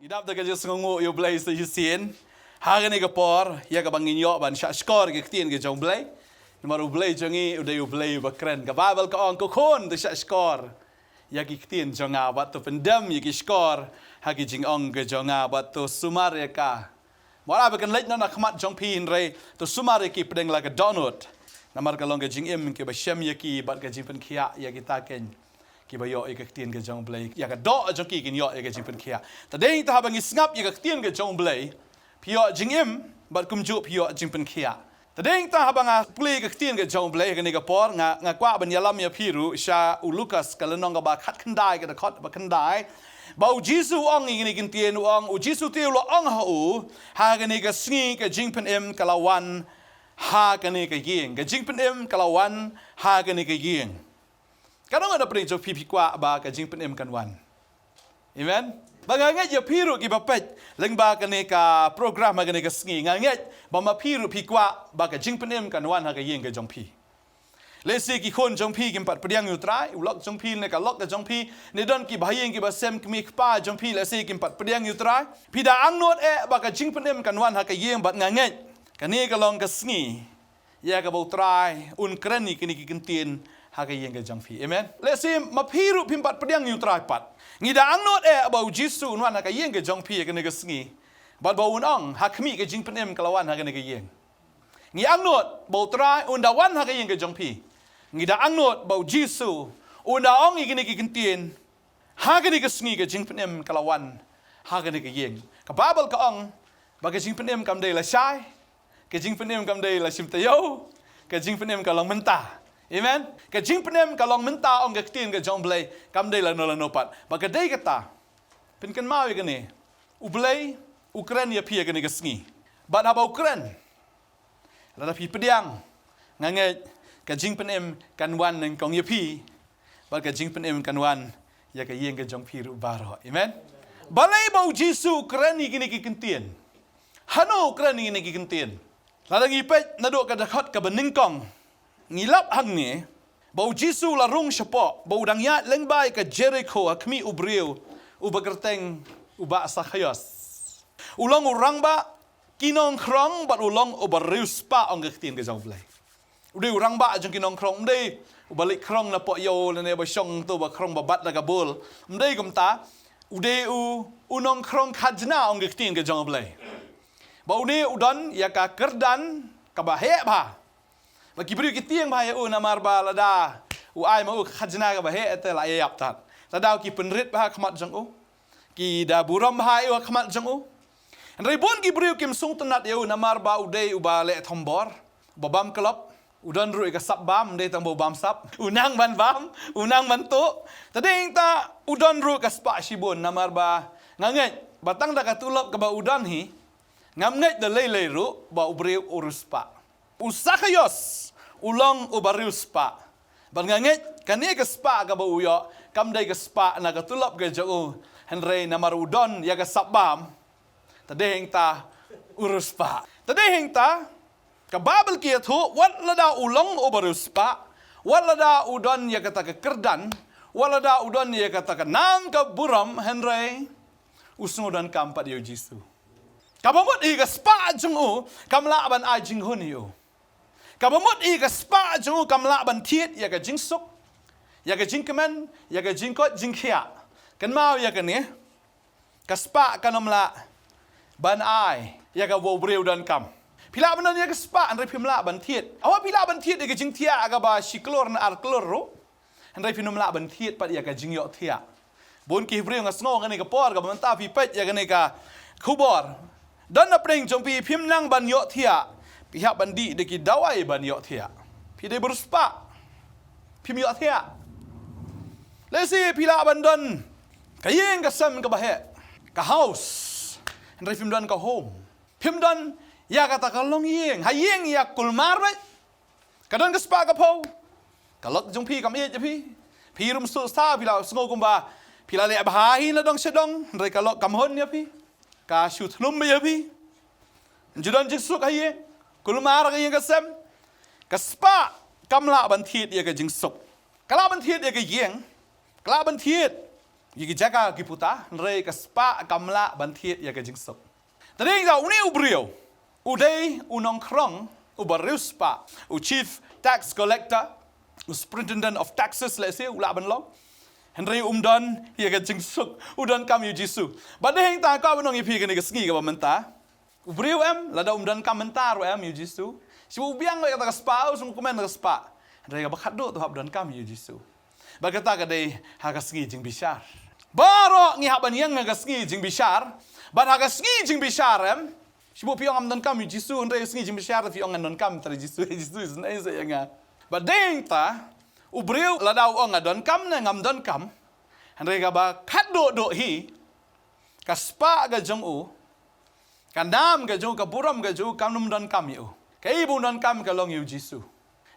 Idap da kaje sungu yo blay sa yusin. Haga ni kapor, ya ka bangin yo ban sha skor ke tien ke jong blay. Numero blay jongi udah yo blay ba kren. Ka babel ka on ko kon da sha skor. Ya ki tien jonga wat to pendam ya ki skor. Ha ki jing ong ke jonga wat to sumar ya ka. Mora ba kan lek na khmat jong pin re to sumar ya ki pedeng la ka donut. Namar ka long ke jing im ke ba shem ya ki bat ka jing pen khia ya ki ta ken. Ki ba yo ik tien ke jong blay ya ka do jong ki kin yo ik jing pen khia ta dei ta bang isngap ya ka tien ke jong blay pio jing im bat kum ju pio jing pen khia ta dei ta bang play ke tien ke jong blay ke ni ka por nga kwa ban yalam ya piru sha u Lucas ka lenong ka ba khat khandai ke da khat ba khandai ba u Jesu ong ni kin tien ong u Jesu te lo ong ha ke ni ka sngi ke jing pen im ka lawan ha ke ni ka yeng ke jing pen im ka lawan ha ke ni ka yeng. Kadang ada perintah pipi kwah ba ka jing pen em kan wan. Amen. Bagangat ya piru ki bapet leng ba ka ne ka program ka ne ka sngi ngangat ba ma piru pi kwah ba ka jing pen em kan wan ha ka yeng ka jong pi. Lesi ki khon jong pi kim pat pediang yu trai ulok jong pi ne ka lok ka jong pi ne don ki bahayeng ki ba sem ki pa jong pi lesi kim pat pediang yu trai pi da ang not ba ka jing pen em kan wan ha ka yeng bat ngangat ka ne ka long ka sngi ya ka bo trai un krani ki ni ki kentien haga yeng ke jong phi. Amen. Let's see ma phiru phimpat pediang yu trai pat. Ngi da ang not about Jesu nwan haga yeng ke jong phi ke ne ke sngi. Bat ba un ong ha khmi ke jing penem kalawan haga ne ke yeng. Ngi ang not bo trai un da wan haga yeng ke jong phi. Ngi da ang not about Jesu un da ong ke ne ke kentien haga ne ke sngi ke jing penem kalawan haga ne ke yeng. Ka babel ka ong ba ke jing penem kam dei la shai. Ke jing penem kam dei la sim tayo. Ke jing penem ka long mentah. Amen. Ke jing penem ka long menta ong ke tien ke jong blay kam dei la no pat. Ba ke dei kata. Pin kan mau ke ni. U blay Ukraine ya pia ke ni ke sngi. Ba na ba Ukraine. La da pi pediang. Nganget ke jing penem kan wan nang kong ya pi. Ba ke jing penem kan wan ya ke yeng ke jong pi ru baro. Amen. Balai bau Jesu Ukraine ke ni ke kentien. Hano Ukraine ni ke kentien. La da ngi pet na do ka da khat ka bening kong. Ngilap hang ni, bau Jesu la rung syapo, bau dang yat lengbai ke Jericho, kami ubriu, ubagerteng, uba sakhayos. Ulang urang ba, kinong krong, bat ulang ubarius pa ang gaktin ke jong blay. Udi urang ba jong kinong krong, mday, ubalik krong na po yo, lene ba syong to ba krong babat na kabul. Mday kumta, udi unong krong kajna ang gaktin ke jong blay. Bau ni udan, ya ka kerdan, kabahe ba. Bagi beri kita yang bahaya namar balada, ai mau khajna ka bahaya ete la yap tat. Tadau ki penrit bah khmat jong ki da buram bahaya khmat jong Andai bon ki beri kim sung tenat namar ba udai ubale thombor, babam kelop, udan ru ka sap bam dei tambo bam sap, unang ban bam, unang ban tu. Tading ta udan ru ka spa shibun namar ba nganget batang da ka tulop ka ba udan hi, ngamnget da lei ru ba ubri urus pa. Usakayos ulang ubarius pa. Banganget kani ke spa ka ba uyo kam dai ke spa na ka tulap ke jo henry na marudon ya ka sabam. Tadeng ta urus pa. Tadeng ta ka babel ki thu wat lada ulang ubarius pa. Wat lada udon ya ka ta ke kerdan. Wat lada udon ya ka ta ke nang ka buram henry usngodan kampat yo Jesu. Kabamut i ka spa jong kamla ban a jing hun yo. Kabamut i ka spa jong kamla ban thiet ya ka jing suk ya ka jing kemen ya ka jing kot jing khia kan mau ya ka ni ka spa kanomla ban ai ya ka wo breu dan kam pila ban ya ka spa an pimla ban thiet awa pila ban thiet ya ka jing thia aga ba shiklor na ar klor ro an pinumla ban thiet pat ya ka jing yo thia bon ki breu nga sngo ngani ka por ka ban ta pi pet ya ka ni ka khubor dan na preng jong pi phim nang ban yo thia pihak bandi deki dawai ban yok thia. Pide beruspa. Pim yok thia. Lesi pila bandon. Kayeng kasam ka bahe. Ka house. Henry pim don ka home. Pim don ya kata kalong yeng. Hayeng ya kulmar bet. Kadon kaspa ka po. Kalok jong pi kam ye pi. Pi rum su sta pila sngo kumba. Pila le bahahin la dong sedong. Henry kalok kamhon ya pi. Ka shoot lum ya pi. Judan jiksuk hayeng. Kulmar ka yang kasem kaspa kamla ban thiet ya ka jingsuk kala ban thiet ya ka yeng Kelak bantiet. Yagi jaga kiputa. Nrei kaspa kamla bantiet yaga jingsuk. Tadi kita uni ubriu. Udai Nongkhryiem. Ubarius pa. Chief Tax Collector. Superintendent of Taxes. Let's say. Ulak banlong. Henry umdan. Yaga jingsuk. Udan kam yu jisu. Badai yang tak kau benong ipi kena kesengi ke mentah. Ubriu lada umdan kam mentar yu jisu. Sibu biang kata kaspa. Semua komen kaspa. Henry bakat do tu hab dan kam yu jisu. Bagata kadai hagasngi jing bishar. Baro ngi haban yang hagasngi jing bishar. Ban hagasngi jing bishar Sibu piong am dan kam Jisu ndai sngi jing bishar piong an dan kam tra Jisu is nai sa yanga. Badeng ta ubriu ladau ong adon kam na ngam don kam. Handai ga ba kado do hi. Kaspa ga jong u. Kandam ga jong ka buram ga jong kam num don kam yu. Kai bu don kam ka long yu Jisu.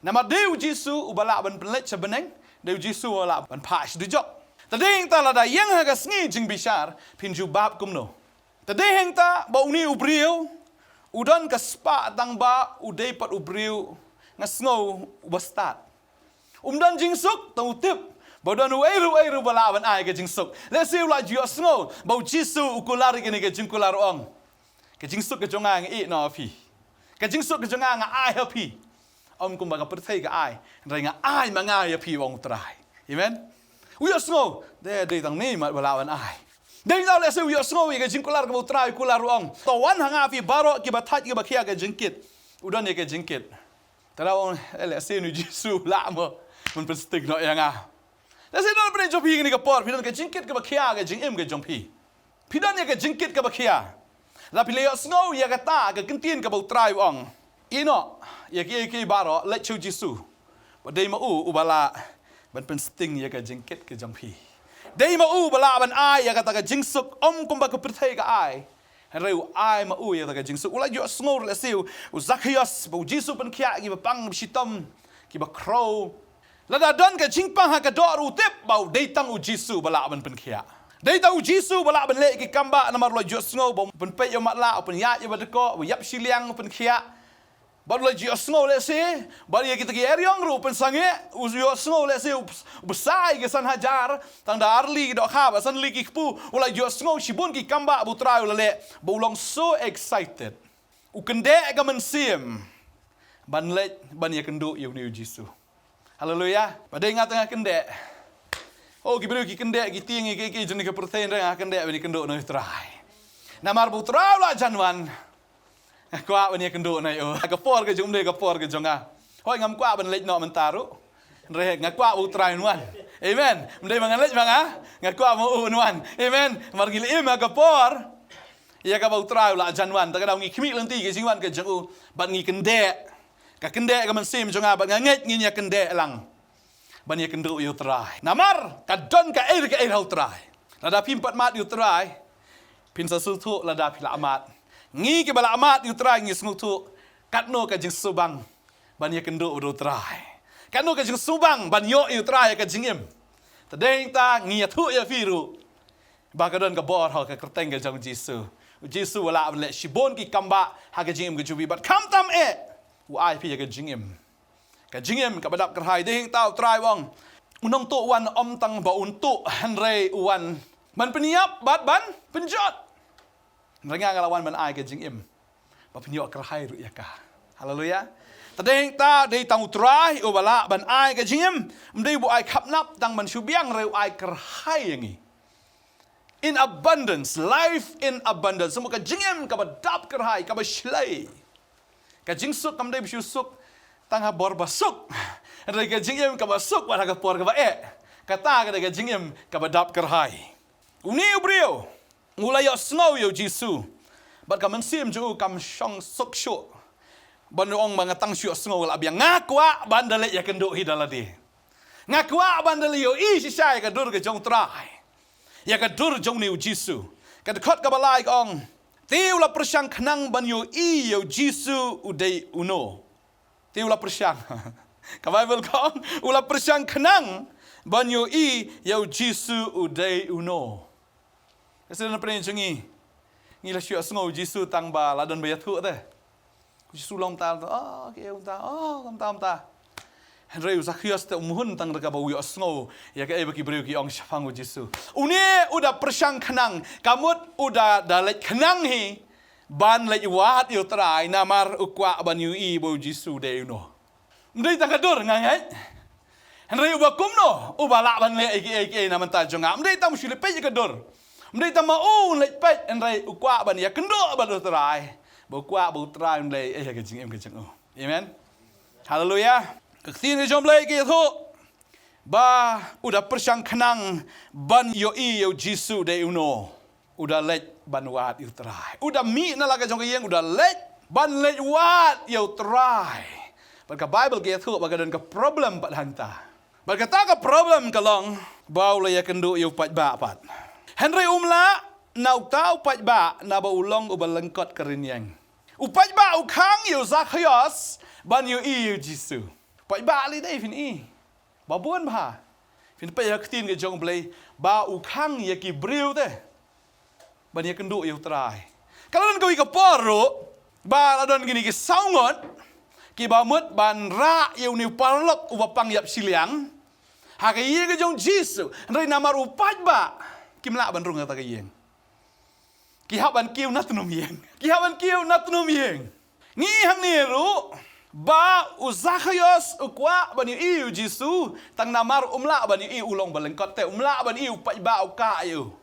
Nama deu Jisu ubala ban penlet sabeneng. Deu Jisu wala ban pash du jok. Tadeng ta lada yang hagas ngi jing bishar pinju bab kumno. Tadeng ta ba uni ubriu udon kaspa tang ba udai pat ubriu ngasngau ubastat. Umdan jingsuk tau tip badan uairu bala ban ai ke jingsuk. Lesi ula jio sngo bau Jisu ukulari kini ke jingkular ong. Ke jingsuk ke jonga ngi no phi. Ke jingsuk ke jonga nga ai happy. Om kumbaga pertai ke ai. Renga ai mangai ya pi wong trai. Amen. Uyo sngo de tang ni mat balawan ai. Dei tau lese uyo sngo ke jingkular ke trai kular wong. Tawan hanga pi baro ki batat ki bakia ke jingkit. Udan ye ke jingkit. Tarawong lese nu Jisu lama mun pestik no yang ah. Lese no bre jopi ni ke por pidan ke jingkit ke bakia ke jingim ke jongpi. Pidan ye ke jingkit ke bakia. La pileo sngo ye kata ke kentien ke bau trai wong. Ino, ya ki baro let chu Jisu. Badai mau ubala ban pensting ya ka jingkit ke jampi. Dai mau bala ban ai ya kata ka jingsuk kumba ka pertai ka ai. Reu ai mau ya kata ka jingsuk. Ula yo snor le siu u Zacchaeus bu Jisu pen kia ki pang sitom ki ba crow. Lada don ka jingpang ha ka doru tip bau dai tang u Jisu bala ban pen kia. Dai tau Jisu bala ban le ki kamba namar lo yo snor bau pen pe yo matla pen ya yo badeko yap Shillong pen kia. Baru lagi asngo lese, baru ya kita ki eriong ru pensange, usio asngo lese besai ke san hajar, tang da arli dok hab, san li ki pu, ulai jo asngo shibun ki kamba butra ulale, bolong so excited. Ukende ka mensim, ban let ban ya kendo yu ni Jisu. Haleluya. Pada ingat tengah kende. Oh ki beri ki kende ki tingi ki jenis ke pertain tengah kende bani kendo no trai. Namar butra ula janwan. Kwah bani kendo nai kapor ke jom de kapor ke jonga. Hoi ngam kwah ban lej no mentaru. Re ngakwah utrai nuan. Amen. Mendai mangan lej banga. Ngakwah mau nuan. Amen. Mar gili im kapor. Ya ka utrai la janwan ta ka ngi khmi lenti ke jingwan ke jongu ban ngi kende. Ka kende ka man sim jonga ban nget ngi nya kende lang. Ban ya kendo yu trai. Namar ka don ka air utrai. Lada pimpat mat yu trai. Pin sasutu lada pila amat. Ngi ke bala amat utrai ngi smutu katno ka jing subang ban ye kendo utrai katno ka jing subang ban yo utrai ka jingim tadeng ta ngi thu ya firu ba ka don ka bor ha ka kerteng ka jong Jisu wala le shibon ki kamba ha ka jingim ka jubi bat kam tam u ai pi ka jingim ka badap kerhai deng ta utrai wong unong tu wan om tang ba untuk hanrei uan man peniap bat ban penjot Rengang lawan man ai ke jingim. Ba penyok kerhai ru yaka. Haleluya. Tadeng ta dei tang utrai ubala ban ai ke jingim. Mdei bu ai kapnap tang man subiang reu ai kerhai yangi. In abundance, life in abundance. Semua ka jingim ka badap kerhai ka baslai. Ka jingsuk kam dei busuk tang ha bor basuk. Rei ka jingim ka basuk wa ka por ka ba Kata ka jingim ka badap kerhai. Uni ubrio. Mulai snow yo Jisu. Bat ka mensim ju kam shong sok sho. Ban ong mangatang shu snow la biang ngakwa bandale ya kendo hidaladi. Ngakwa bandale yo I sisai ka dur ke jong trai. Ya ka dur jong ni Jisu. Ka dekot ka balai ong. Tiu la persyang kenang ban yo I yo Jisu udai uno. Tiu la persyang. Ka Bible kong ula persyang kenang ban yo I yo Jisu udai uno. Kasi na pernah jengi, ngila syuk sengaw Jisu tang ba ladan bayat tu teh. Jisu long tal tu, okay ta, kam ta. Henry Zakhias te umuhun tang reka bawi osngo ya ke bagi beriu ki ong syafang Jesu. Uni udah persang kenang, kamut udah dalet kenang hi ban lek wat yo trai namar ukwa ban yu I bo Jesu de no. Ndai tang kadur ngai. Henry uba kumno uba la ban lek iki naman ta jonga. Ndai tam shile pe kadur. Ndai tam mau lek pe Henry ukwa ban ya kendo ban trai. Bo kwa bo trai lek ke jing em ke jing. Amen. Hallelujah. Ketin ke jom lagi tu, ba udah persang kenang ban yo I yo Jesu de uno, udah let ban wat yo try, udah mi na laga jong yang udah let ban let wat yo try. Baga Bible ke tu baga dan ke problem pat hanta, baga ta ke problem kalong bau la ya kendu yo pat ba pat. Henry umla nau tau pat ba na ba ulong ubal lengkot kerinyang. Upat ba ukang yo Zakhias ban yo I yo Jesu. Pai ba li dai fin I. Ba buan ba. Fin pe ya ktin ke jong blai ba u khang ya ki briu te. Ban ya kendu ya trai. Kalau nan koi ka poro ba la don gini ki saungot ki ba mut ban ra ya ni parlok u ba pang yap Shillong. Ha ka ye ke jong Jesu. Rai namar u pai ba kim la ban rung ta ka yeng. Ki ha ban kiu nat nom yeng. Ki ha ban kiu nat nom yeng. Ngi hang ni ru ba Zakhias ukwa bani I Jesu tang namar umla bani I ulong balengkot te umla bani I upai ba uka ayu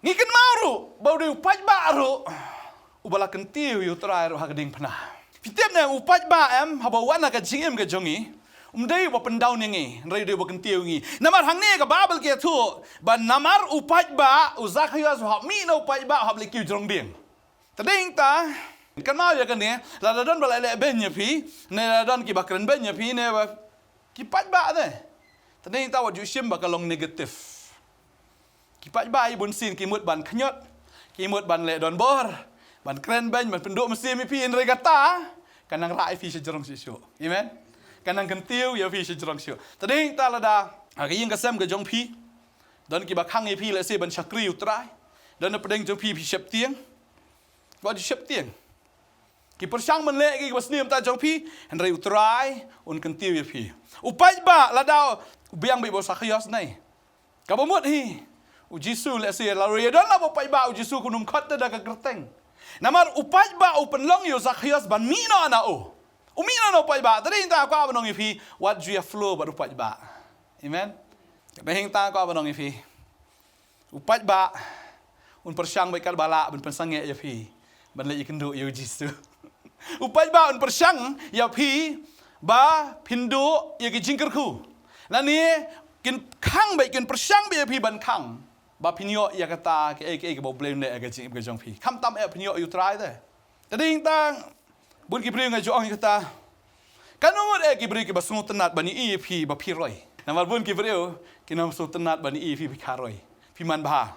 ngiken maru bau de upai ba ru ubala kentiu yu trai ru hakading pna fitep na upai ba em haba wana ka jingem ka jongi umdei ba pendau ngi rai de ba kentiu ngi namar hang ne ka babel ke tu ba namar upai ba Zakhias ha mi no upai ba ha bli kiu jong ding tading ta kan mau ya kan ni la don bala le ben ya pi ne la don ki bakran ben ya pi ne ba ki pat ba de tading ta wa ju sim ba kalong negatif ki pat ba I bun sin ki mut ban khnyot ki mut ban le don bor ban kren ben ban penduk mesti mi pi en regata kanang rai fi sejrong sisu amen kanang kentiu ya fi sejrong sisu tading ta la da ka yin ka sem ka jong pi don ki ba khang I pi le se ban chakri utrai don na pedeng jong pi sep tieng ba di sep tieng ki persang man le ki basniam ta jong pi henry utrai un kentiu ya pi upai ba la dau biang bi bo Zakhias nai ka bomut hi u Jesu le se la re don la bo pai ba u Jesu kunum khat da ka kerteng namar upai ba u penlong yo Zakhias ban mi no na o mi no pai ba tadi ta ka banong pi what you flow ba upai ba amen ka hing ta ka banong pi upai ba un persang ba kal bala ben pensange ya pi ban le ikendu yo Jesu upai ba un persang ya pi ba pindu ya ki jingkerku la ni kin khang ba kin persang ba ya pi ban khang ba pinyo ya kata ke ba blame le ga jing ga jong pi kham tam e pinyo you try de tading tang bun ki bring ga jong kata kanumut e ki bring ki ba suntenat bani I pi ba pi roi namar bun ki bring ki nam suntenat bani I pi kharoi pi man ba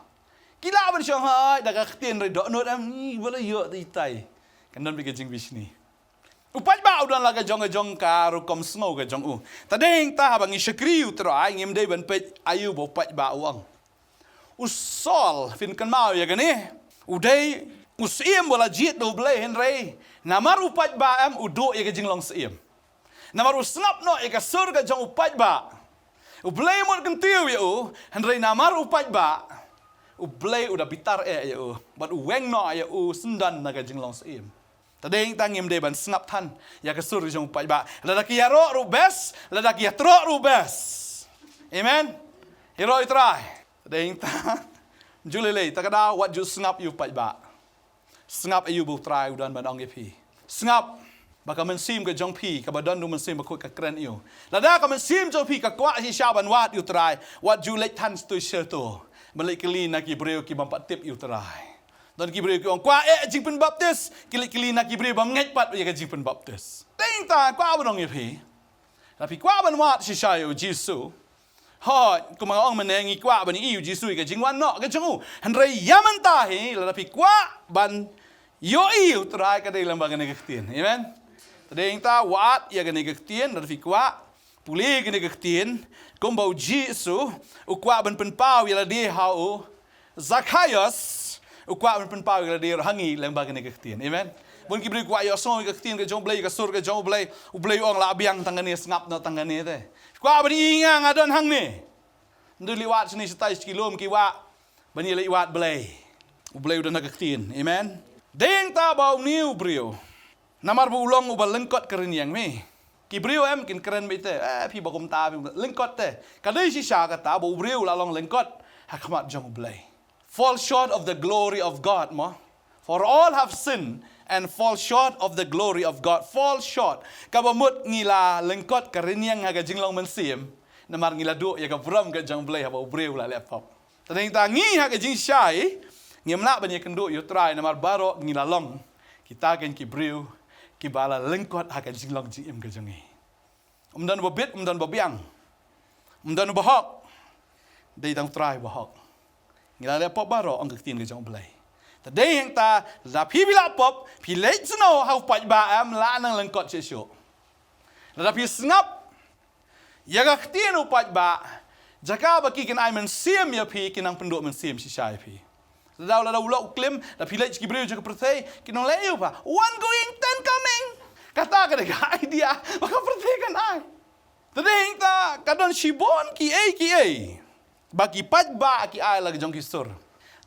kila ban shanghai da ga khtin re do not am ni bola yo ti tai kan bi jing bisni upai ba udan la ga jong ka ru kom snow ga jong u tadeng ta bang I shakri u trai ngim dei ban pe ayu bo pai ba uang usol fin kan mau ya gani udai usiem bola jit do ble henry namar upai ba am udo ya ga jing long siem namar usnap no ya ga sur ga jong upai ba u ble mo kan tiu ya u henry namar upai ba u ble udah bitar ya u but u weng no ya u sendan na ga jing long siem tadeng tangim de ban snap tan ya ka sur jong pai ba la ki ro ru bes la ki tro ru bes amen hero try tadeng ta julele ta kada what you snap you pai ba snap you bu try udan ban ong pi snap ba ka men sim ka jong pi ka ba don du men sim ba ko ka kren you la da ka men sim jong pi ka kwa si sha ban wat you try what you let tan to share to malai kli na ki breu ki ban pat tip you try don kibre ko kwa jingpen baptis kili na kibre bam ngai pat ya jingpen baptis ding ta kwa bonong ye phi tapi kwa ban wat si sha yo Jesu ha ko ma ong men ngi kwa ban I Jesu ka jingwan no ka jongu han re yaman ta hi la tapi kwa ban yo I utrai ka de lam ba ga ne ktien amen ding ta wat ya ga ne ktien la tapi kwa puli ga ne ktien kom ba Jesu u kwa ban pen pau ya la de hau Zakhias ukwa pen pau ga de hangi lang ba ga ne ktien amen Bun ki beri kwah yo song ke tin ke jong blai ke sur ke jong blai u blai ong la biang tangane sngap no tangane te kwah bani inga ngadon hang ni ndu liwat sini setai kilom ki wa bani liwat blai u blai udah nak ke tin amen deng ta bau niu brio namar bu ulong u balengkot keren yang me ki brio em kin keren bete pi bakum ta lengkot te kadai si sha ka ta bu brio la long lengkot hakamat jong blai fall short of the glory of God mo for all have sinned and fall short of the glory of God. Fall short. Kabamut ngila lengkot kareniang haga jinglong mensim. Namar ngila do ya kabram ka jang blai haba ubreu la laptop. Tadeng tangi haga jing syai ngemla banyak kendo yo try namar baro ngila long. Kita kan ki breu ki bala lengkot haga jinglong jim ka jangi. Umdan bobit umdan bobiang. Umdan bahok. Dei tang try bahok. Ngila laptop baro ang kaktin ka jang blai. Tadei yang ta la pi bila pop pi leit snow hau pai ba am la nang lengkot sesyo. La pi snap ya ga ktien u pai ba jaka ba ki kin ai men sim ya pi kin nang penduk men sim si sai pi. La lo klim la pi leit ki breu jaka perthei kin nong leu pa. One going 10 coming. Kata ka de idea maka perthei kan ai. Tadei yang ta kadon shibon ki ai. Bagi pai ba ki ai la jong ki sur.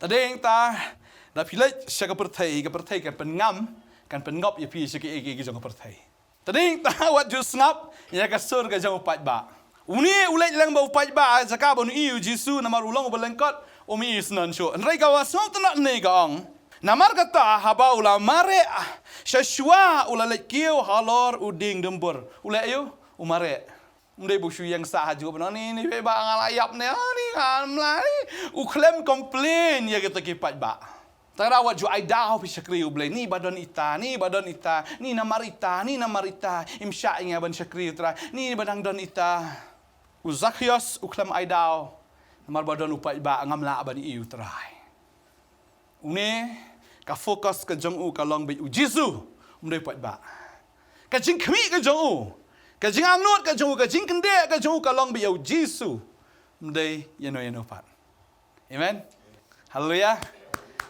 Tadei yang ta da pilai syaka perthai kan pengam kan pengop ya pi syaki egi jong perthai tading ta wat ju snap ya ka sur ka jong pat ba uni ulai lang ba pat ba jaka bon iu jisu namar ulong belengkot umi isnan sho nrai ka wasong tana nei ka ong namar kata haba ula mare syashwa ula lekio halor uding dembur ulai yo umare Mdai busu yang sah juga benar ni ba ngalayap ni ngamlai uklem komplain ya kita kipat ba Tara wat ju aidao pi syakri ublay ni badon ita ni namarita imsya inga ban syakri utra ni badang don ita uzakhios uklam aidao namar badon upai ba ngamla ban iu trai une ka fokus ka jong u ka long bi u jisu umdai pat ba ka jing khmi ka jong u ka jing angnot ka jong u ka jing kende ka jong u ka long bi u jisu umdai yeno pat amen haleluya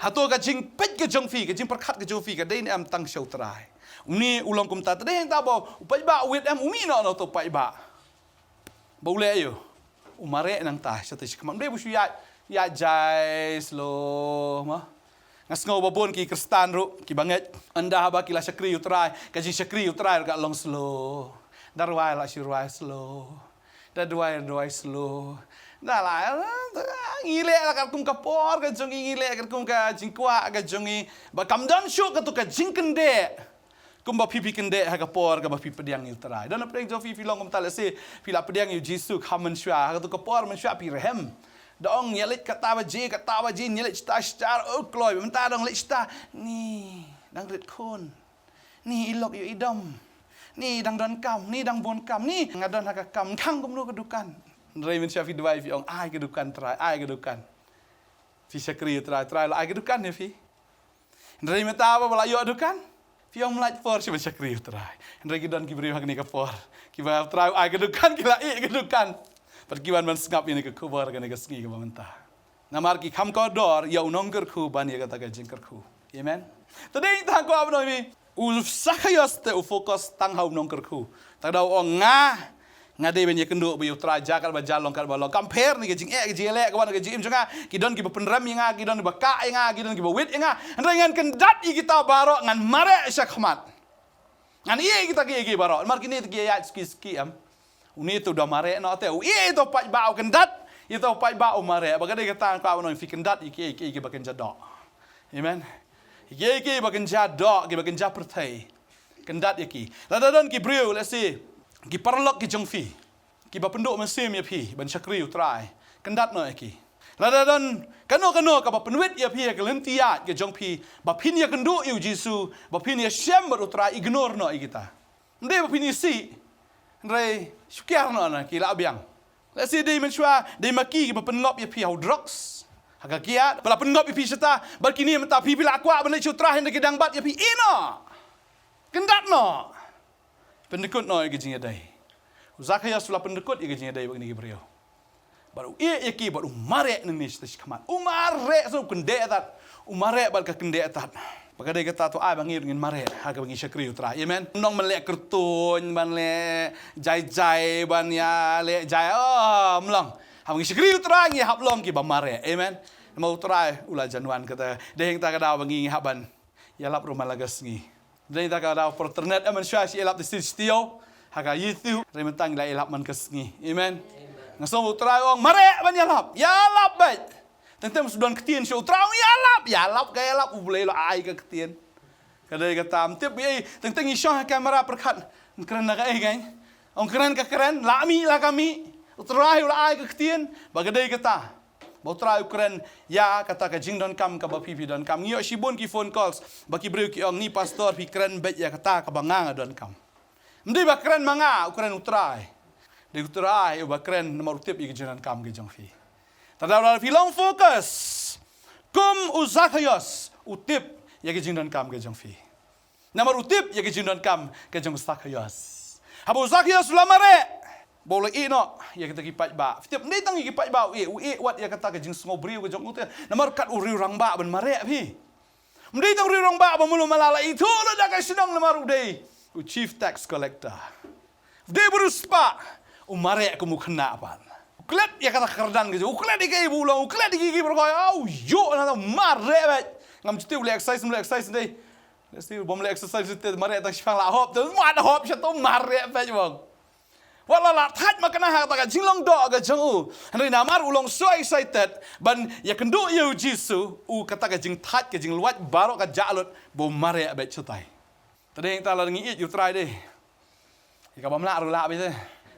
Hato ka jing pet ka jong fi ka jing perkat ka jong fi ka dei am tang show trai. Uni ulong kum ta dei ta bo upai ba wit am umi no to pai ba. Bole ayo. Umare nang ta sa tis kamam dei bu ya jai slow ma. Ngas ngau babon ki kristan ru ki banget anda ba ki la syakri utrai ka jing syakri utrai ka long slow. Darwai la shirwai slow. Dadwai slow. Dah lah, ngile lah kat kum kapor, kat jongi ngile kat kum kat jingkwah, kat jongi bakam dan syuk kat tu kat jingkende, kum ba pipi kende ha kapor, kat ba pipi pediang ilterai. Dan apa yang Jofi filong kum talasi, fila pediang yu Jisu kamen syua, kat tu kapor men syua pirehem. Dong nyelit kata baji nyelit cita kloy, mentah dong nyelit cita ni dang rit kun, ni ilok yu idom, ni dang don kam, ni dang bon kam, ni ngadon ha kam kang kum nu kedukan. Nrai men syafi dua fi ong ai kedukan try ai kedukan fi syakri try la ai kedukan ya fi nrai meta apa bala yo adukan fi ong like for syakri try nrai gidon ki beri hagni ka for ki ba try ai kedukan ki la i kedukan perkiwan man skap ini ke kubur kan ke ski ke mentah namar ki kham ko dor ya unongker khu ban ya kata ka jingker khu amen tadei ta ko abno mi u sakayos te u focus tang hau nongker khu ta dau ong ngade ben yekendo bu traja kal ba jalong kal balong compare ni ke jing le kawan ke jim jonga kidon ki penram nga kidon ba ka nga kidon ki ba wit nga ngan kendat i kita baro ngan mare syakmat ngan ie kita ki baro mar kini ki ya ski am uni tu da mare no te ie to pa ba kendat itu pa ba mare ba gade kata ka no fi kendat ki ba kenja do amen ki ba kenja do ki ba kenja perthai kendat ki ladadon ki breu let's see ki parlok ki jongfi ki ba penduk mesim ya pi ban syakri utrai kendat no ki ladadon kano ka ba penwit ya pi ka lentia ke jongpi ba pin ya kendu yu jisu ba pin ya syam ba utrai ignore no kita nde ba pin si ndre syukiar no na ki la biang la si dei menshwa dei maki ki ba penngop ya pi hau drugs haga kia bala penngop ya pi seta bar kini menta pi bila akwa ban utrai ndek dang bat ya pi ino kendat no pendekut no igejing dai zakaya sula pendekut igejing dai begini brio baru ki baru mare nang ni stas kamat umare so kende atat umare bal ka kende atat Pagkadai kata tu ai bangir ngin mare ha ka bangi syakri utra. Amen. Nong melek kertun ban le jai ban ya le jai mlong. Ha bangi syakri utra ngi hap long ki ba mare. Amen. Mau utra ula januan kata dehing ta kada bangi haban ya lap rumah lagas ngi. Dehing ta kada Potternet aman syashi elap di stio ha ka yitu rementang la elap man kesngi. Amen. Ngasom utra ong mare ban ya lap baik. Tentu sudah ketien show terang ya lap gaya lap boleh lo ai ke ketien. Kadai kata amtip ye tentu ngisong kamera perkat keren nak kan. Ong keren ke keren lami lah kami. Utrai lo ai ke ketien bagadai kata. Bau trai keren ya kata ke jing don kam ke ba pipi don kam. Ngio shibun ki phone calls baki breu ki ong ni pastor pi keren bet ya kata ke bangang don kam. Mdi ba keren manga keren utrai. De utrai ba keren nomor tip ke jinan kam ke jong fi. Tadawala filong fokus. Kum uzakayos utip ya ke jingdon kam ke jong fi. Namar utip ya ke jingdon kam ke jong sakayos. Habu zakayos lamare. Boleh ino ya kita kipat ba. Tiap ni tang kipat ba wat ya kata ke jing sngobri ke jong utip. Namar kat uri rang ba ben mare fi. Mdi tang uri rang ba mulu malala itu lo dak sidang namar udai. Chief tax collector. Dia beruspa umare ku mukna apa. Uklet ya kata kerdan gitu. Uklet dikai bulang, uklet digigi berkoi. Yo na mare bet. Ngam citi boleh exercise deh. Mesti boleh exercise itu mare tak sifang lah hop tu. Mat hop satu mare bet bang. Wala la that makana ha ta Shillong do ga jong. Henry namar ulong so excited ban ya kendo you jisu kata ka jing that ka jing luat baro ka jalot bo mare bet chutai. Tadi yang ta la ngi you try deh. Ika bamla ru la bet.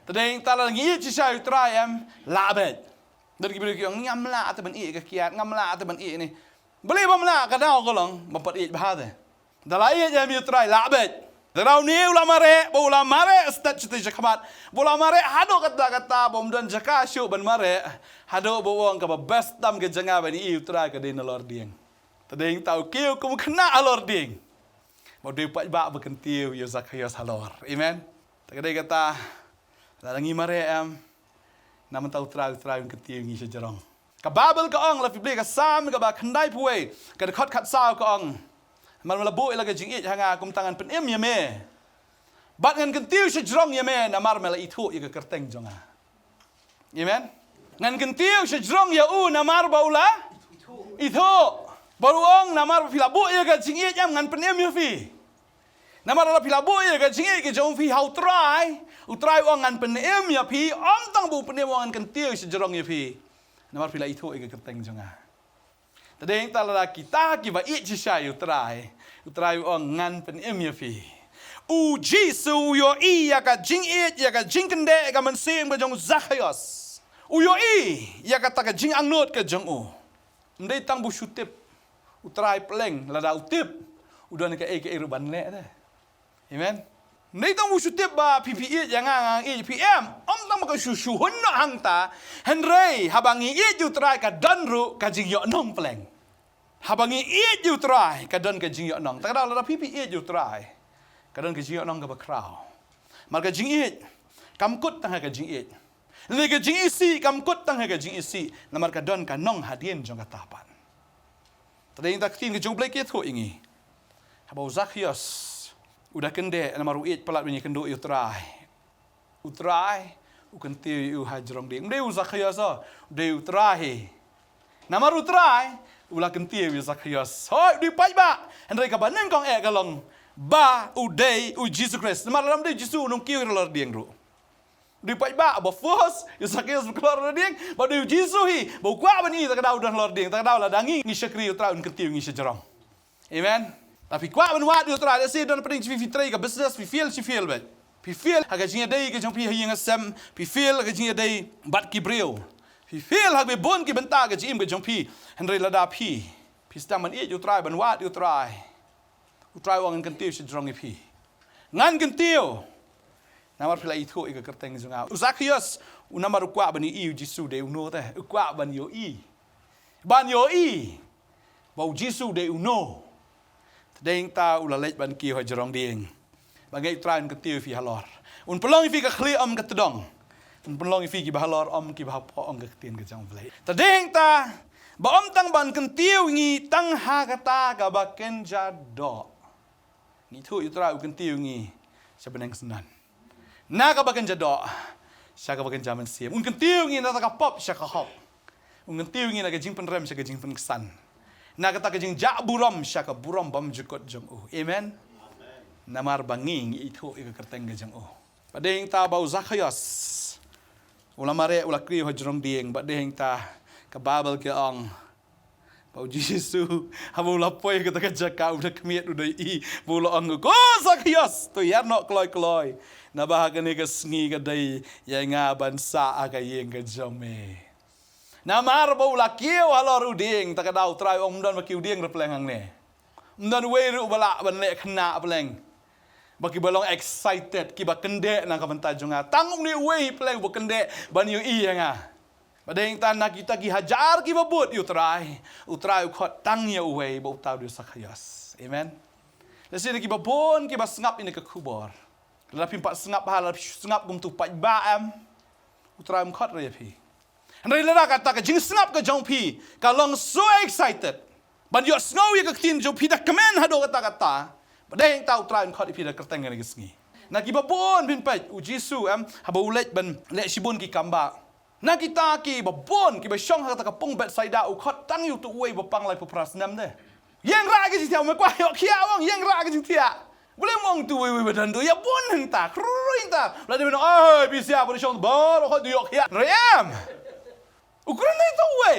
Tadeng tala ngi chi sai try am la bet. Dari kibir ki ngam la ata ban ke kiat ngam la ata ban ni. Boleh bam la ka daw ko long bapat ba de. Dala jam you try la bet. Darau ni ula mare stat chite jakamat. Bola mare hado kata bom dan jaka syu ban mare hado bowong ka best dam ke janga ban you try ka de lor ding. Tadeng tau kiu kum kena alor ding. Mau de pat ba bekentiu yo zakayos halor. Amen. Takadai kata Lalangi mare naman tahu terang ketiu ngi sejarong. Ka babel ka ong la fi ble ka sam ka ba khandai puai ka khot khat saw ka ong. Mal melabu ila ka jing it hanga kum tangan pen ya me. Bat ngan ketiu sejarong ya me namar mela itu ya ka kerteng jonga. Amen. Ngan ketiu sejarong ya namar baula itu. Baru ong namar fi labu ya ka jing it ngan pen ya fi. Namar la fi labu ya ka jing it ke jong fi how try. Utrai wangan penem ya pi, om tang bu penem wangan kentil sejerong ya pi. Namar pila itu ega kerteng jonga. Tadi yang tala kita kiba it jisai utrai wangan penem ya pi. Jisu yo ya ka jing it ya ka jing kende ka mensing ba jong zakayos. Yo ya ka ta ka jing angnot ka jong Ndai tang bu syutip. Utrai peleng lada utip. Udah ka ega iruban le dah. Amen. Nei tang wusu tip ba PPE yang ngang PM om tang maka susu hunno hangta Henry habangi ju try ka danru ka jing yo nong pleng habangi ju try ka dan ka jing yo nong tak ada la PPE ju try ka dan ka jing yo nong ka ba kraw mar ka jing kam kut tang ka jing le ka jing isi kam kut tang ka jing isi namar ka dan ka nong hadien jong ka tapan tading tak tin ka jong blake itu ingi habau zakhios udah kende nama ruit pelat bunyi kendo utrai ukentiu hajrong ding de uzakhios de utrai nama utrai ulah kentiu uzakhios hoi di pai ba henry ka baneng kong kalong ba udei Jesus Christ nama lam de Jesus nong kiu lor ding ru di pai ba ba fos uzakhios lor ding ba de Jesus hi ba kwa bani tak dau dan lor ding tak dau la dangi ngi syakri utrai kentiu ngi sejrong amen. Tapi kuat benwat dia terada sih dan pening fi trai ka business fi feel bet. Fi feel haga jinga dai ke jong pi hinga sem fi feel haga jinga dai bat ki breu. Fi feel haga bon ki benta ka jim ke jong pi Henry lada pi. Pi staman it you try benwat you try. You try wang kentiu si jong pi. Ngan kentiu. Namar pila itu ika kerteng junga. Zakhios unamar kuat bani iu jisu de uno teh. Kuat ban yo i. Ban yo i. Bau jisu de uno. Deng ta ulalej ban ki ho jerong ding. Bagai train ketiu fi halor. Un pelong fi ka khli om ka tedong. Un pelong fi ki bahalor om ki bahapo om ka tin ka jang vlei. Ta deng ta Ba tang ban kentiu ngi tang ha kata ka ba kenja do. Ngi tu itra kentiu ngi sebeneng senan. Na ka ba kenja do. Sya ka ba kenja men sim. Kentiu ngi na ka pop sya ka hop. Kentiu ngi na ka jingpynim sya ka jingpysan. Na kata ka jing ja buram sya ka buram bam jukot jong u. Amen. Namar banging itu ikakerteng ka jong u. Padeng ta bau Zakheus. Ula mare ula kri hojrong dieng ba deng ta ka Bible ke ang bau Jisu hamu lapoi kata ka jaka udah kemiet udah I bulu ang ko Zakheus to yar no kloi na bahaga ni ka sngi ka dai ya nga bansa aga yeng ka jome na mar bau la kiu halor uding ta ka dau trai om dan makiu ding repleng ang ne dan weru bala ban le khna pleng bagi balong excited kiba kende na ka bantajunga tangong ni we pleng bo kende ban yu I nga Badeng tanah kita ki hajar ki babut utrai ukot tang ya uwe bau tau di Zakheus. Amen. Lesi ki babon ki basngap ini ke kubor. Lapi empat sengap hal sengap gum tu pat baam. Utrai mkot re pi. Andai lera kata ke jing sengap ke jong pi. Kalong so excited. Ban yo snow ye ke tin jong pi dak kemen hado kata. Badeng tau utrai mkot pi dak kerteng ni gesngi. Na ki babon bin pat ujisu haba ulet ban lek sibun ki kamba. Na kita ki babon ki basyong kata kapung bet saida ukot tang yu tu we bapang lai pupras nam de. Yang ra ke sia me kwa yo kia wang yang ra ke sia. Boleh mong tu we badan tu ya bon henta kruin ta. La de no ai bi sia bo syong bo ho du yo kia. Riam. Ukran nai tu we.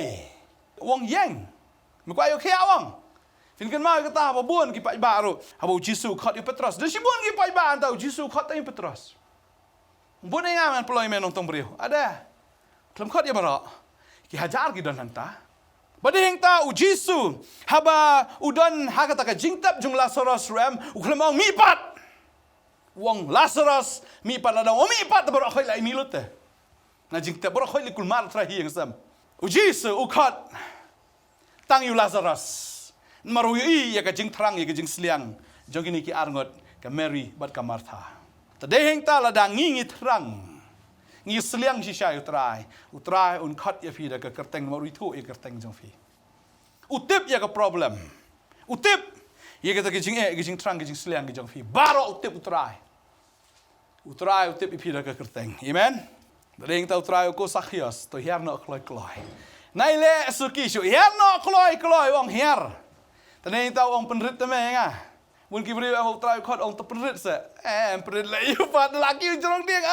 Wang yang. Me kwa yo kia wang. Fin kan ma kata babon ki pa ba ro. Habo Jisu khot yu Petros. De sibon ki pa ba tau Jisu khot yu Petros. Bon ai ngaman peloi men nong tong brio. Ada. Kelam kot ya barak. Ki hajar ki don hanta. Badeng ta ujisu haba udon hakata ka jingtap jung Lazarus ram uklemang mipat. Wong Lazarus mipat ada wong mipat barak khoi lai milut te. Na jingtap barak khoi likul mar trahi yang sam. Ujisu ukot tang yu Lazarus. Maru I ya ka jing terang ya ka jing sliang. Jong ini ki arngot ka Mary bat ka Martha. Tadeng ta ladang ngingi terang. Ngi seliang shisha utrai unkot ya fi da ka kerteng maru itu ya kerteng jong fi utip ya ka problem utip ya ka jing trang jing seliang jong fi baro utip utrai utip fi da ka kerteng amen deng ta utrai ko Zakheus to her no kloi nai le suki shu her no kloi wong her taneng ta wong penrit te me nga mun ki bri am utrai khot ong te penrit se penrit le yu pat laki jong ding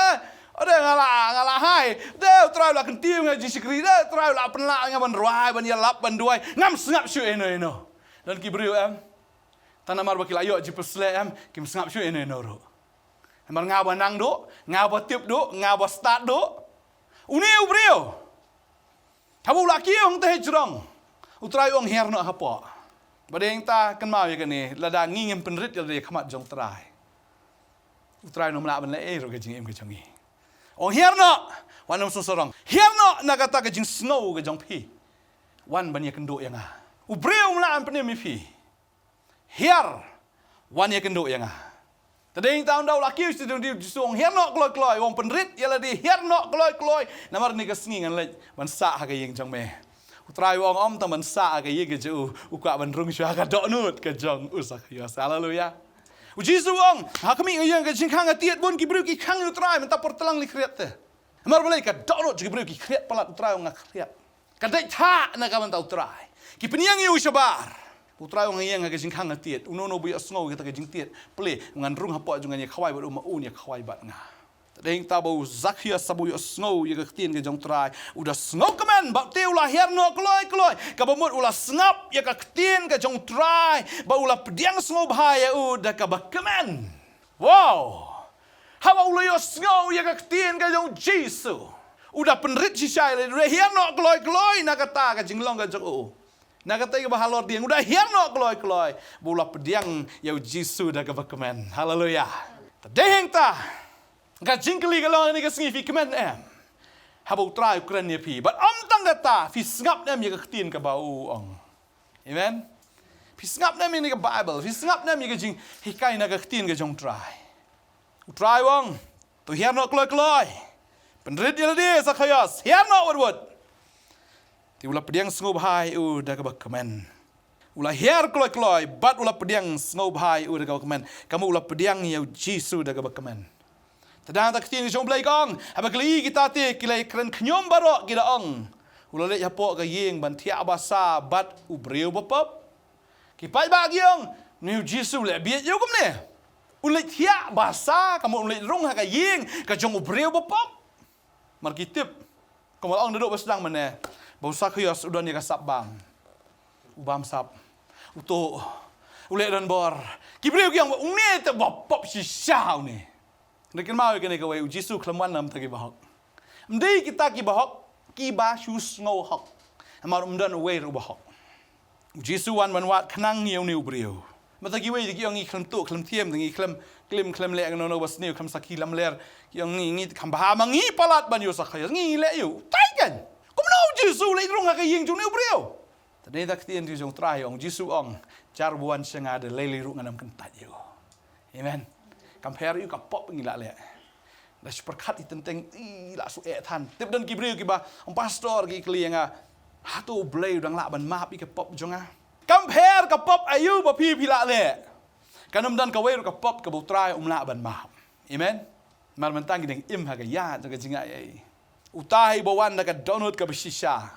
ada ngalah hai deu trai la kentiu nga jisikri deu trai la penla nga ban ruai ban yalap ban duai ngam sengap syu eno dan ki beriu tanamar bakil ayo ji pesle kim sengap syu eno ro amar ngaba nang do ngaba tip do ngaba start do uniu beriu habu laki ong teh jrong utrai ong herno hapa badeng ta kan mau ya kene lada ngingem penrit ya de khamat jong trai utrai no mla ban le ro ke jing em ke jongi Ong herno wan sorong herno nagata ka jing snow ka jong pi wan ban ya kendo yang ubreu mla an pene mi pi her wan ya kendo yang tadeng taun dau laki stu di song herno kloi wong penrit ya di herno kloi namar ni ka sngi ngan le ban sa ha ka yeng jong me utrai wong om tam ban sa ka yeng ke ju ukwa ban rung sha ka do nut ka jong Zakheus haleluya Ujisu wong, hakami yang ke jingkang atiat bon ki bru ki khang utrai menta portelang li kriat te. Amar balai ka dot ki bru ki kriat palat utrai wong kriat. Ka dai tha na ka menta utrai. Ki peniang yu shabar. Utrai wong yang ke jingkang atiat, unono bu asngau kita ke jingtiat. Ple ngan rung hapo jungan ye khawai bat uma un ye khawai bat nga. Tadeng ta bau Zakheus sabu yu asngau ye ke tien ke jong trai. Udah sngau kemen bak teu la herno kloi. Ka bamut ulah sengap ye ke tien ke jong trai. Ba ulah pediang sngau bahaya udah ka bak kemen. Wow. Hawa ulah yu sngau ye ke tien ke jong Jisu. Udah penrit sisai le herno kloi na kata ka jinglong ka jong na kata ke bahalor diang udah herno kloi. Ba ulah pediang ye Jisu dah ka bak kemen. Haleluya. Tadeng ta Ka jingkeli kalong ni ka sngi fi kemen Habau trai ukran ni pi. But tang kata fi sngap nem ye ka tin ka bau ong. Amen. Fi sngap nem ni ka Bible. Fi sngap nem ye ka jing hikai na ka tin ka jong trai. Utrai wong. Tu herno kloi. Penrit ye di Zakheus. Herno word. Ti ulah pediang sengub hai dah ka kemen. Ulah her kloi bat ulah pediang sengub hai dah ka kemen. Kamu ulah pediang yau Jisu dah ka kemen. Tadang tak tin jong blai kong, haba kli kita ti kilai kren knyom barok kita ong. Ulah le yapok ka ying ban tia basa bat ubreu bapap. Ki pai ba gyong, ni Jisu le biet yo kum ne. Ulah tia basa kamu ulah rong ha ka ying ka jong ubreu bapap. Mar kitip kamu ong duduk bersedang mana. Bau sakyos udah ni ka sabang. Ubam sap. Uto ulek dan bor. Kibreu gyong ungne te bapap si syau ni. Nekin mau kene ka wei Jisu klamwan nam ta ki bahok. Mdei kita ki bahok ki ba shus ngau hok. Amar umdan wei ru bahok. Jisu wan wat khnang niu niu breu. Mata ki wei ki ong i klam tu klam thiem ngi klam klim le no no bas niu klam saki lam ler ki ong ngi kham ba mangi palat ban yo sakhaya ngi le yu. Tai kan. Kum no Jisu le rong ka ying jung niu breu. Tadei tak tien ti jong trai ong Jisu ong jar buan senga de le ru nganam kentat yo. Amen. Compare you ka pop ngila le. Dah seperkat itenteng la su tan. Tip dan kibreu ki ba om pastor ki klienga Hato Phi dang la ban map ka pop jonga. Compare ka pop ayu ba pi la le. Kanam dan ka weru ka pop ka butrai la ban map. Amen. Mar mentang ding im ha ka ya ka jinga ai. Utai bawan da ka donut ka besisha.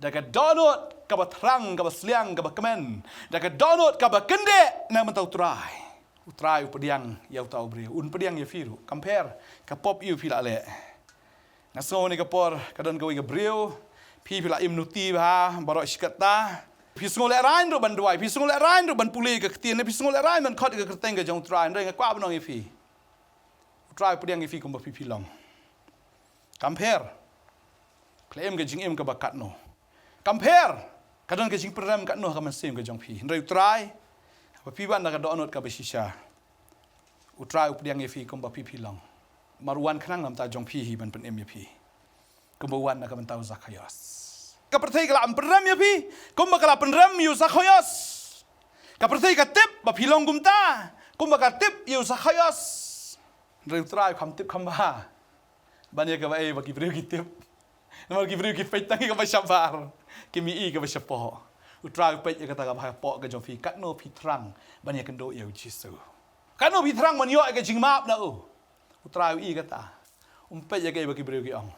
Da ka donut ka batrang ka basliang ka kemen. Da ka donut ka bakende na mentau trai. Utrai pediang yau tau breu un pediang ya firu compare ka pop yu pila le naso ni ka por kadan ka wi ka breu pila im nuti ba barok sikata pisngol le rain ro ban duai pisngol le rain ro ban puli ka tien pisngol le rain man khot ka kerteng ka jong trai ndai ka kwa banong ifi utrai pediang ifi kum ba pilong compare claim ka jing im ka bakat no compare kadan ka jing peram ka no ka man sim ka jong pi ndai utrai Papiban nak donut ka besisha. Utrai updiang efi kum ba pipilong. Maruan khnang nam ta jong pi hi ban pen em pi. Kumbuan nak mentau zakhayos. Ka perthai kala amperam ya pi. Kum ba kala penram yu zakhayos. Ka perthai ka tip ba pilong gumta. Kum ba ka tip yu zakhayos. Ndai utrai kham tip kham ba. Ban ya ka ba ba ki breu ki tip. Namar ki breu ki feit tangi ka ba syabar. Ki mi i ka ba syapo. Utrai pet ya kata ka ba pok ka jong pi kat no pi trang ban ya kendo ya Jisu. Kat no pi trang man yo ka jing map na u. Utrai i kata. Pet ya ka ba ki breu ki ong.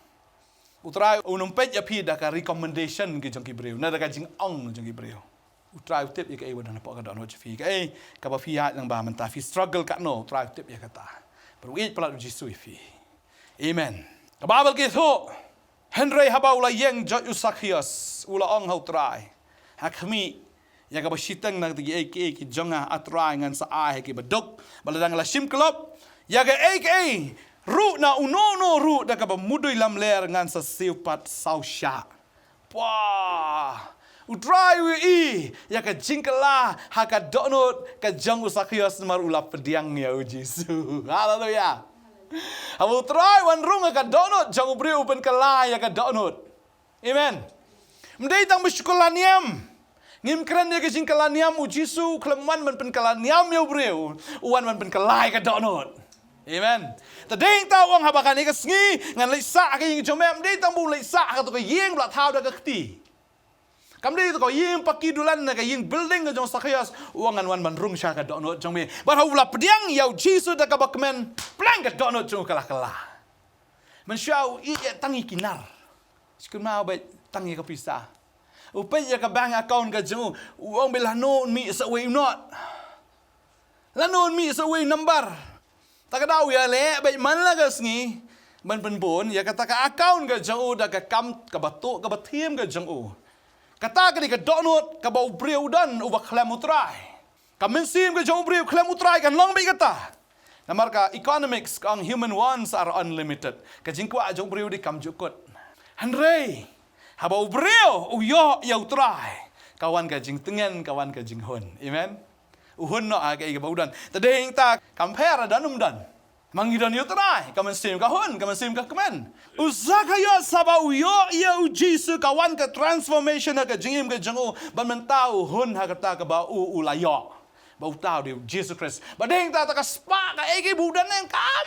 Utrai pet ya pi da ka recommendation ki jong ki breu na da ka jing ong jong ki breu. Utrai tip ya ka ba na pok ka don ho pi ka ka ba pi ha nang ba man ta fi struggle kat no utrai tip ya kata. Pero i pala Jisu fi. Amen. Ka Bible ki tho Henry haba ula yeng jot usakhias ula ong hau trai. Hakmi ya ka basitang nang tigi ki jonga atrai ngan sa ai ki badok baladang la sim klop ya ka ru na unono ru da ka mudui lam ler ngan sa siupat sausha wah utrai wi ya ka jingkala ha ka donut ka jong usakhios marula pediang ya Jisu haleluya amu trai wan rung ka donut jong breu pen kala ya ka donut amen mdei tang bersyukurlaniam. Ngim keren dia ke jingkalaniam u Jisu keleman man pen kalaniam ya breu. Uan man pen kalai ka donut. Amen. Tadeng tau ong habakan ni ka sngi ngan lai sa ka ying jomem dei tang bu lai sa ka to ka ying bla thau da ka kti. Kam dei to ka ying pakidulan na ka ying building ka jong sakhayas uang ngan wan man rung sha ka donut jong me. Bar hau la pediang ya Jisu da ka bakmen plan ka donut jong kala. Man syau i tangi kinar. Sikun mau ba tangi ka pisah. Upay ya ka bank account ka jung uang belano mi sa way not. Lanon mi sa way number. Takadaw ya le bay man la ka sngi ban penbon ya kata ka account ka jung da ka kam ka batu ka bathiem ka jung kata ka di ka donut ka bau breu dan u ba khlam utrai. Ka mensim ka jung breu khlam utrai kan long bay kata. Namar ka economics ang human wants are unlimited. Ka jingkwa jung breu di kam jukut. Hanrei habau breu uyo ya utrai. Kawan ka jing tengen kawan ka jing hun. Amen. Uhun no aga iga baudan. Tadeng ta compare danum dan. Mangidan yo utrai. Kaman sim ka hun, kaman sim ka kemen. Usaka yo saba uyo ya Jisu kawan ka transformation ka jingim ka jangu ban mentau hun ha kata ka ba ulayo. Bau tau di Jesus Christ. Badeng ta ka spa ka ege budan yang kam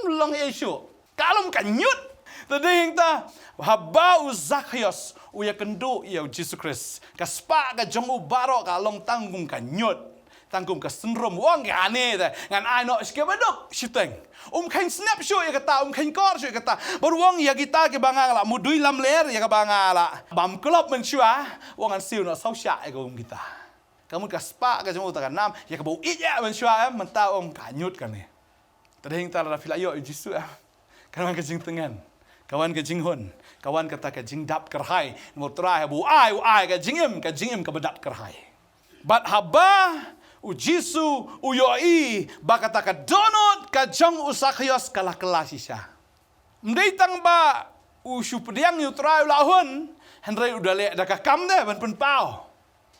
long Yesu. Kalum ka nyut. Tadi ta habau Zakheus uya kendu ia Jesus Christ. Ka spa ka jong ubaro ka long tanggung ka nyot. Tanggung ka sendrom wang ka ane ta. Ngan ai no ske badok shiteng. Kain snapshot ya kata kain kor ya kata. Baru wang ya kita ke bangala mudui lam ler ya ka bangala. Bam klop menshua wang an siu no sau sya ya kita. Kamu ka spa ka jong ta ka nam ya ka bau iya menshua mentau ka nyot kan ni. Tadi ta la filayo Jesus kawan ke jing tengan, kawan ke jing hon, kawan kata ke jing dap kerhai, nomor terakhir bu ai ke jingim ke bedap kerhai. Bat haba ujisu uyoi bakata ke donot ke jong Zakheus kalah kelas isya. Mdei tang ba usu pediang yu terakhir lahun, hendrai udah le dah ke kam deh ban penpau.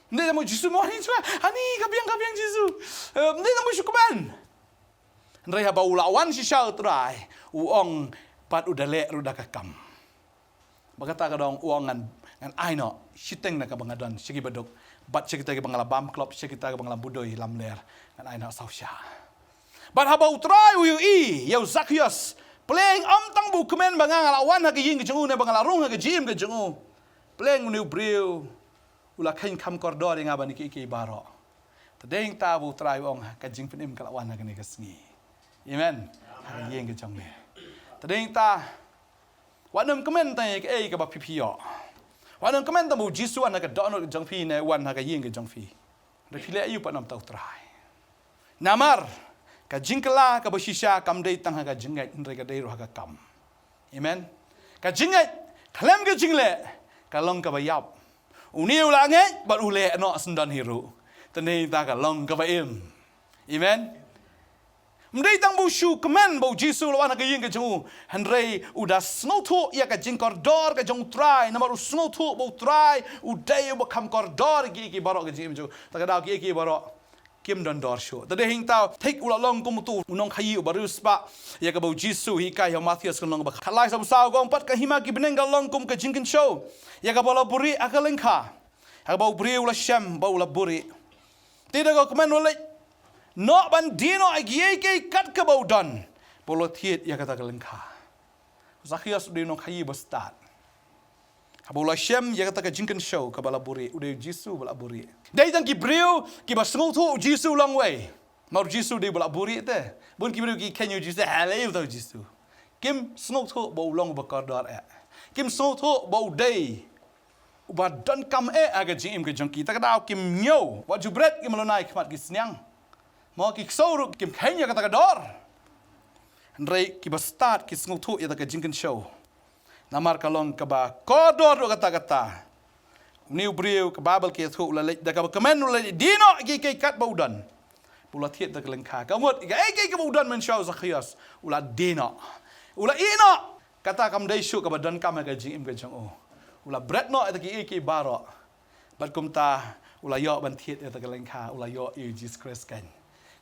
Mdei tamu jisu mau ni cuma, ani kabiang jisu. Mdei tamu syukuban. Hendrai haba ulawan sisya terakhir. Uong pat udah le ruda kakam. Bagata ka dong uong ngan ai no shiteng na ka bangadon sigi badok bat kita ke bangala bam klop kita ke bangala budoi lam ler ngan ai no sausya. Bat haba utrai uyu yau Zakheus pleng tang bu kemen bangala wan ha ke ying ke jengu ne bangala rung ha ke jim ke jengu. Pleng unu briu ula kain kam kordor nga ban ki baro. Tadeng ta bu utrai uong ka jingpynim kala wan ha ke ne kesngi. Amen. Ha ying ke jong ne. Tadeng ta wanam kemen ta ke ke ba pipio. Wanam kemen ta mu jisu an ka donor ke jong phi ne wan ha ka ying ke jong phi. Re phile ayu pa nam tau trai. Namar ka jingkela ka ba shisha kam dei tang ha ka jingai re ka dei ro ha ka kam. Amen. Ka jingai klem ke jingle ka long ka ba yap. Uniu la nge ba ule no sendan hiru. Tadeng ta ka long ka ba im. Amen. Mdei tang bu shu kemen bu jisu lawan ka ying ke jong hendrei udah snothu ya ka jing kordor ka jong try nomor snothu bu try udai bu kam kordor ki barok ke jing jo ta ka daw ki barok kim don dor shu tade hing tau take ula long kum tu Nongkhryiem baru spa ya ka bu jisu hi ka ya Matius kan long ba khalai sam sao gong pat ka hima ki beneng ka long kum ka jing ken show ya ka bola buri akalengka ha ba buri ula sham ba ula buri tidak ka kemen ula no bandino agiye ke kat ke baudan polotiet ya kata kelengka Zakheus di Nongkhryiem bestat kabola shem ya kata ke jingken show ke balaburi udah jisu balaburi dai tang kibreu ki basngu tu jisu long way mau jisu di balaburi te bun kibreu ki kenyu jisu halai tu jisu kim sngu tu bau long bakardar kim sngu tu bau dai ubadan kam aga jim ke jongki ta ka kim nyo wa jubret ki melonai khmat ki snyang mau ki soruk kim kenya kata kador Hendrai ki bastat ki sngutu ya ta jingken show namar kalong ka ba kodor kata new briu ka babel ki thu la da ka kemen la dino ki kat baudan pula thiet ta kelengka ka mot ki baudan men show Zakheus ula dino ula ino kata kam dai shu ka badan kam ka jing im ka jong ula bread no ta ki baro bat kum ta ula yo ban thiet ta kelengka ula yo Jesus Christ kan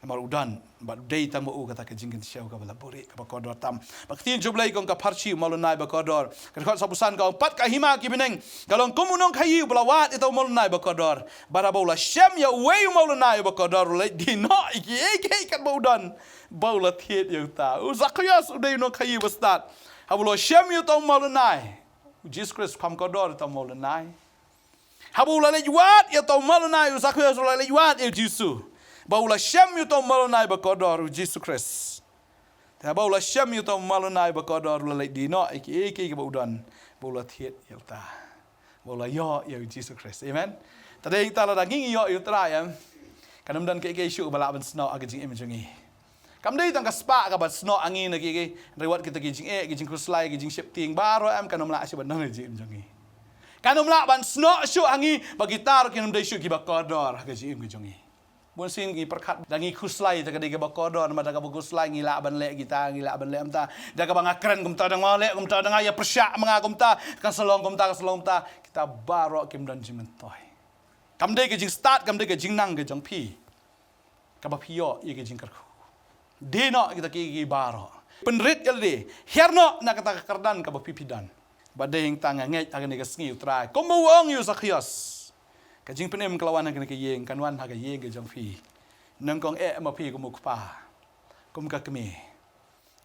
Amar udan, but day tamu kata ke jingkin show ka balaburi ka bakodor tam. Baktin jublay kong ka parchi malunay bakodor. Kadkot sabusan ka pat ka hima ki bineng. Kalong kumunong kayu balawat ito malunay bakodor. Barabaula shem ya way malunay bakodor lay dino iki kat baudan. Baula thiet yu ta. Zakheus uday no kayu bastat. Habulo shem yu to malunay. Jesus Christ kam kodor to malunay. Habula lay wat ya to malunay Zakheus lay wat ya Jesus. Baula shem yu to malunay bakodor Jesus Christ. Ta baula shem yu to malunay bakodor lalai dino iki ke baudan. Baula thiet yu ta. Baula yo yu Jesus Christ. Amen. Tadai ta la daging yo yu tra yam. Kanam dan ke shu bala ban sno aga jing imajongi. Kam dei tang ka spa ka ban sno angin na ki rewat kita ki jing kruslai ki jing ship ting baro am kanam la shu ban nang jing imajongi. Kanam la ban sno shu angi bagitar kinam dei shu ki bakodor aga jing imajongi. Bun sing gi perkat dangi kuslai ta kadai ke bakodor ma daga kuslai ngila ban le kita ngila ban le amta daga bang akren kumta dang le kumta dang ya persyak menga kumta kan selong kumta kita baro kim dan jimentoy kam dei ke jing start kam dei ke jing nang ke jong pi ka ba pio ye ke jing karku dino kita ki baro penrit yelde herno na kata kardan ka ba pipidan badai yang tanga ngai agane ke sngi utrai komo wong yu Zakheus ka jingpynim kelawan ka ke yeng kanwan ha ka yeng ke jong phi nang kong ma phi ko muk pa kum ka kmi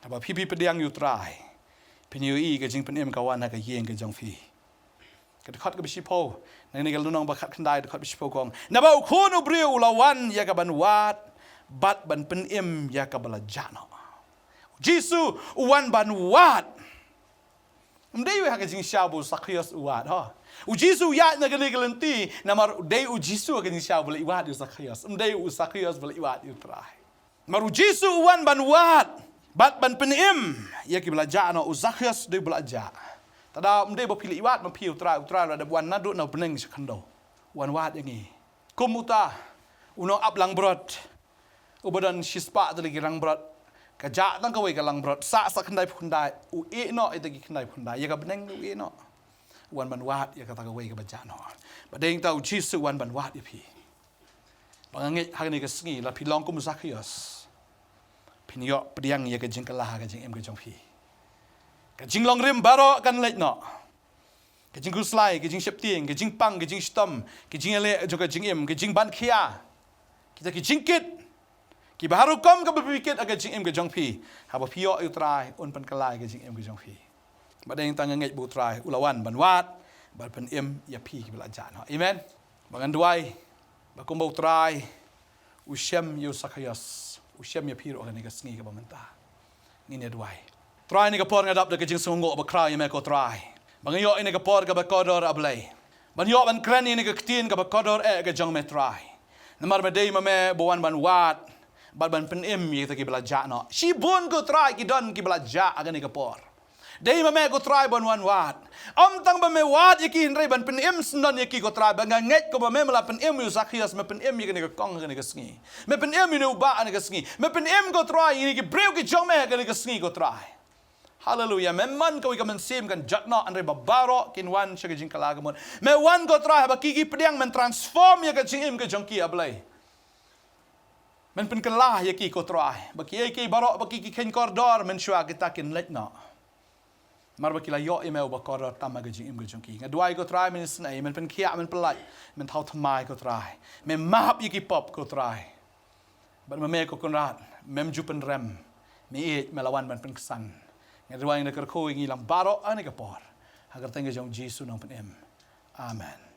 ba phi pediang yu trai Penyui ke jingpynim kawan ke iing ke jong phi. Ke dekat ke bisipo. Nang ni galunong bakat kendai dekat bisipo kong. Naba ukun ubriu lawan ya ka ban wat. Bat ban penim ya ka balajano. Jisu uwan ban wat. Mdei we ha ke jing shabu sakhios uwat ha. U Jisu ya na gani galanti namar dei u Jisu ke jing shabu le iwat u sakhios. Mdei u sakhios le iwat u trai. Maru Jisu uwan ban wat. Bat ban penim ya ki belajar no u sakhios dei belajar. Tada mdei bo pilih iwat ma piu trai ada buan nadu na beneng sekando. Wan wat yang ni. Kumuta uno ablang brot. Ubadan shispa tali girang brot. Kajak tang kawai kalang brot sa kendai pundai u no itagi kendai pundai ya ka beneng u no wan ban wat ya kata kawai ka baca no badeng tau Jisu wan ban wat ya pi bangangi hari ni ka sengi la pilong ku musakios pinyo pediang ya ka jingkalah ka jing em ka jong pi ka jing Nongkhryiem baro kan leit no ka jing kuslai ka jing septing ka jing pang ka jing stom ka jing ele juga jing em ka jing Bantei kita ki jingkit ki baru kom ka berpikir agak jing em ke jong phi ha ba pio utrai un pan kalai ke jing em ke jong phi badeng tang ngai bu trai ulawan ban wat ban pan em ya phi ki belajar no amen bangan duai ba kom bu trai usyam yu sakayas usyam ya phi ro ka ni ka sngi ka bamenta ni ne duai trai ni ka por ngadap de ke jing sungo ba krai me ko trai bangan yo ni ka por ka ba kodor ablai ban yo ban kran ni ka ktin ka ba kodor ka jong me trai namar me dei me bowan ban wat ban penim ye ki belajar no si bun ko try ki don ki belajar agan ni kapor dei ma me ko try ban wan wat tang ba me wat ye ki hinrai ban penim snon ye ki ko try ba nget ko ba me mala penim yu sakhias me penim ye ni ko kong ni ko sngi me penim ni ba ni ko sngi me penim ko try ni ki breu ki jong me ni ko sngi ko try hallelujah me man ko ka men sim kan jatna andre ba baro kin wan shage jing kalagamon me wan ko try ba ki pediang men transform ye ka jing im ke jong ki ablai men pen kelah ya ki ko trai baki ki barok baki ki ken koridor men shua kita kin let no mar baki la yo email ba koridor tama ga jing im ga jong ki ngadwai ko trai men snai men pen kia men pelai men Nongthymmai ko trai men map ya ki pop ko trai ban me ko konrat mem ju pen rem me e melawan men pen kesan ngadwai na ker ko ngi lam barok ani ka por agar tengge jong Jisu nong pen em amen.